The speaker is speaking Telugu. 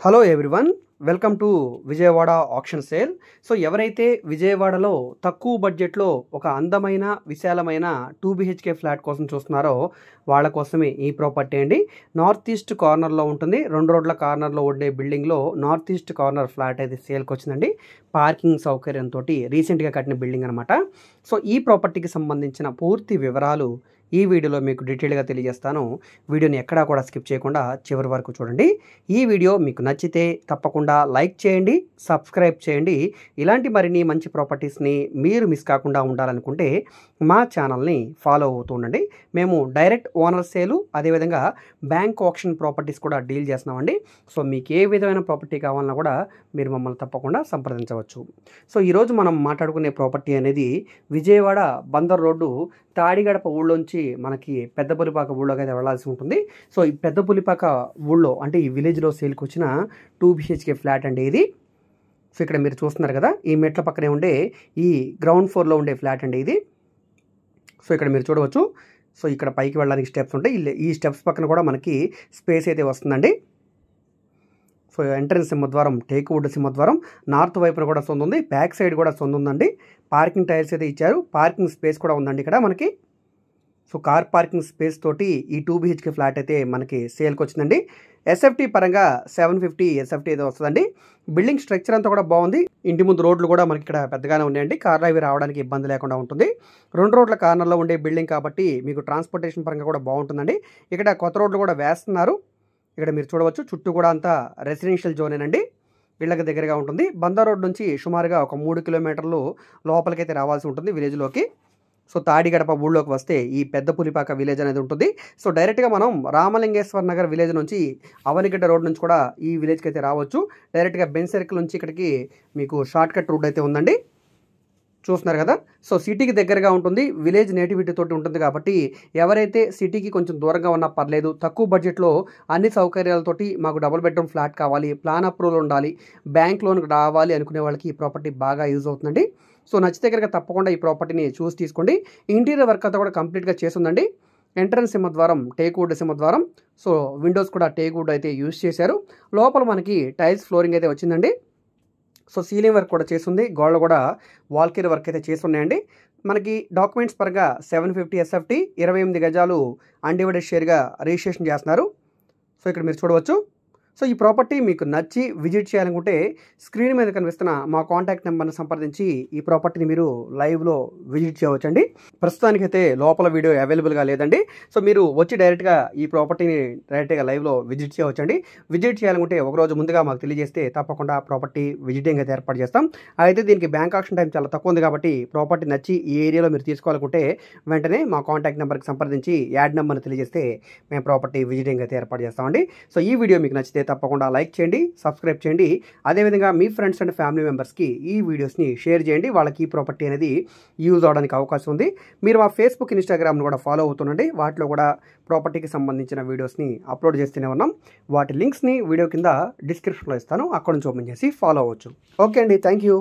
Hello everyone, welcome to Vijayawada auction sale. So ఎవరైతే విజయవాడలో తక్కువ బడ్జెట్లో ఒక అందమైన విశాలమైన 2 BHK ఫ్లాట్ కోసం చూస్తున్నారో వాళ్ళ కోసమే ఈ ప్రాపర్టీ అండి. నార్త్ ఈస్ట్ కార్నర్లో ఉంటుంది. 2 రోడ్ల కార్నర్లో ఉండే బిల్డింగ్లో నార్త్ ఈస్ట్ కార్నర్ ఫ్లాట్ అయితే సేల్కి వచ్చిందండి. పార్కింగ్ సౌకర్యంతో రీసెంట్గా కట్టిన బిల్డింగ్ అనమాట. సో ఈ ప్రాపర్టీకి సంబంధించిన పూర్తి వివరాలు ఈ వీడియోలో మీకు డీటెయిల్గా తెలియజేస్తాను. వీడియోని ఎక్కడా కూడా స్కిప్ చేయకుండా చివరి వరకు చూడండి. ఈ వీడియో మీకు నచ్చితే తప్పకుండా లైక్ చేయండి, సబ్స్క్రైబ్ చేయండి. ఇలాంటి మరిన్ని మంచి ప్రాపర్టీస్ని మీరు మిస్ కాకుండా ఉండాలనుకుంటే మా ఛానల్ని ఫాలో అవుతూ ఉండండి. మేము డైరెక్ట్ ఓనర్ సేలు, అదేవిధంగా బ్యాంక్ ఆక్షన్ ప్రాపర్టీస్ కూడా డీల్ చేస్తున్నామండి. సో మీకు ఏ విధమైన ప్రాపర్టీ కావాలన్నా కూడా మీరు మమ్మల్ని తప్పకుండా సంప్రదించవచ్చు. సో ఈరోజు మనం మాట్లాడుకునే ప్రాపర్టీ అనేది విజయవాడ బందర్ రోడ్డు తాడిగడప ఊళ్ళోంచి మనకి పెద్దపులిపాక ఊళ్ళోకి అయితే వెళ్ళాల్సి ఉంటుంది. సో ఈ పెద్దపులిపాక ఊళ్ళో అంటే ఈ విలేజ్లో సేల్కి వచ్చిన 2 BHK ఫ్లాట్ అండి ఇది. సో ఇక్కడ మీరు చూస్తున్నారు కదా, ఈ మెట్ల పక్కనే ఉండే ఈ గ్రౌండ్ ఫ్లోర్లో ఉండే ఫ్లాట్ అండి ఇది. సో ఇక్కడ మీరు చూడవచ్చు. సో ఇక్కడ పైకి వెళ్ళడానికి స్టెప్స్ ఉంటాయి. ఈ స్టెప్స్ పక్కన కూడా మనకి స్పేస్ అయితే వస్తుందండి. సో ఎంట్రన్స్ సింహద్వారం టేక్ వుడ్ సింహద్వారం, నార్త్ వైపున కూడా సొంత ఉంది, బ్యాక్ సైడ్ కూడా సొంత ఉందండి. పార్కింగ్ టైల్స్ అయితే ఇచ్చారు, పార్కింగ్ స్పేస్ కూడా ఉందండి ఇక్కడ మనకి. సో కార్ పార్కింగ్ స్పేస్ తోటి ఈ 2 BHK ఫ్లాట్ అయితే మనకి సేల్కి వచ్చిందండి. SFT పరంగా 750 SFT అయితే వస్తుందండి. బిల్డింగ్ స్ట్రక్చర్ అంతా కూడా బాగుంది. ఇంటి ముందు రోడ్లు కూడా మనకి ఇక్కడ పెద్దగానే ఉన్నాయండి. కార్లు అవి రావడానికి ఇబ్బంది లేకుండా ఉంటుంది. 2 రోడ్ల కార్నర్లో ఉండే బిల్డింగ్ కాబట్టి మీకు ట్రాన్స్పోర్టేషన్ పరంగా కూడా బాగుంటుందండి. ఇక్కడ కొత్త రోడ్లు కూడా వేస్తున్నారు. ఇక్కడ మీరు చూడవచ్చు, చుట్టూ కూడా అంతా రెసిడెన్షియల్ జోనేనండి. ఇళ్ళకి దగ్గరగా ఉంటుంది. బందర్ రోడ్ నుంచి సుమారుగా ఒక 3 కిలోమీటర్లు లోపలికైతే రావాల్సి ఉంటుంది విలేజ్లోకి. సో తాడిగడప ఊళ్ళోకి వస్తే ఈ పెద్దపులిపాక విలేజ్ అనేది ఉంటుంది. సో డైరెక్ట్గా మనం రామలింగేశ్వర నగర్ విలేజ్ నుంచి అవనిగడ్డ రోడ్ నుంచి కూడా ఈ విలేజ్కి అయితే రావచ్చు. డైరెక్ట్గా బెంజ్ సర్కిల్ నుంచి ఇక్కడికి మీకు షార్ట్ కట్ రూట్ అయితే ఉందండి. చూస్తున్నారు కదా. సో సిటీకి దగ్గరగా ఉంటుంది, విలేజ్ నేటివిటీ తోటి ఉంటుంది కాబట్టి ఎవరైతే సిటీకి కొంచెం దూరంగా ఉన్నా పర్లేదు, తక్కువ బడ్జెట్లో అన్ని సౌకర్యాలతోటి మాకు డబుల్ బెడ్రూమ్ ఫ్లాట్ కావాలి, ప్లాన్ అప్రూవల్ ఉండాలి, బ్యాంక్ లోన్కి రావాలి అనుకునే వాళ్ళకి ఈ ప్రాపర్టీ బాగా యూజ్ అవుతుందండి. సో నచ్చితే కనుక తప్పకుండా ఈ ప్రాపర్టీని చూసి తీసుకోండి. ఇంటీరియర్ వర్క్ అంతా కూడా కంప్లీట్గా చేస్తుందండి. ఎంట్రన్స్ సింహద్వారం టేక్ వుడ్ సింహద్వారం. సో విండోస్ కూడా టేక్ వుడ్ అయితే యూజ్ చేశారు. లోపల మనకి టైల్స్ ఫ్లోరింగ్ అయితే వచ్చిందండి. సో సీలింగ్ వర్క్ కూడా చేస్తుంది, గోడలు కూడా వాల్కేర్ వర్క్ అయితే చేస్తున్నాయండి. మనకి డాక్యుమెంట్స్ పరంగా 750 SFT 28 గజాలు అన్డివైడెడ్ షేర్గా రిజిస్ట్రేషన్ చేస్తున్నారు. సో ఇక్కడ మీరు చూడవచ్చు. సో ఈ ప్రాపర్టీ మీకు నచ్చి విజిట్ చేయాలనుకుంటే స్క్రీన్ మీద కనిపిస్తున్న మా కాంటాక్ట్ నెంబర్ని సంప్రదించి ఈ ప్రాపర్టీని మీరు లైవ్లో విజిట్ చేయవచ్చండి. ప్రస్తుతానికైతే లోపల వీడియో అవైలబుల్గా లేదండి. సో మీరు వచ్చి డైరెక్ట్గా ఈ ప్రాపర్టీని డైరెక్ట్గా లైవ్లో విజిట్ చేయవచ్చండి. విజిట్ చేయాలనుకుంటే ఒకరోజు ముందుగా మాకు తెలియజేస్తే తప్పకుండా ప్రాపర్టీ విజిటింగ్ అయితే ఏర్పాటు చేస్తాం. అయితే దీనికి బ్యాంక్ ఆక్షన్ టైం చాలా తక్కువ ఉంది కాబట్టి ప్రాపర్టీ నచ్చి ఈ ఏరియాలో మీరు తీసుకోవాలనుకుంటే వెంటనే మా కాంటాక్ట్ నెంబర్కి సంప్రదించి యాడ్ నెంబర్ని తెలియజేస్తే మేము ప్రాపర్టీ విజిటింగ్ అయితే ఏర్పాటు చేస్తామండి. సో ఈ వీడియో మీకు నచ్చితే తప్పకుండా లైక్ చేయండి, సబ్స్క్రైబ్ చేయండి. అదేవిధంగా మీ ఫ్రెండ్స్ అండ్ ఫ్యామిలీ మెంబర్స్కి ఈ వీడియోస్ని షేర్ చేయండి. వాళ్ళకి ఈ ప్రాపర్టీ అనేది యూజ్ అవడానికి అవకాశం ఉంది. మీరు మా ఫేస్బుక్, ఇన్స్టాగ్రామ్ను కూడా ఫాలో అవుతుండండి. వాటిలో కూడా ప్రాపర్టీకి సంబంధించిన వీడియోస్ని అప్లోడ్ చేస్తూనే ఉన్నాం. వాటి లింక్స్ని వీడియో కింద డిస్క్రిప్షన్లో ఇస్తాను, అక్కడ నుంచి ఓపెన్ చేసి ఫాలో అవ్వచ్చు. ఓకే అండి, థ్యాంక్ యూ.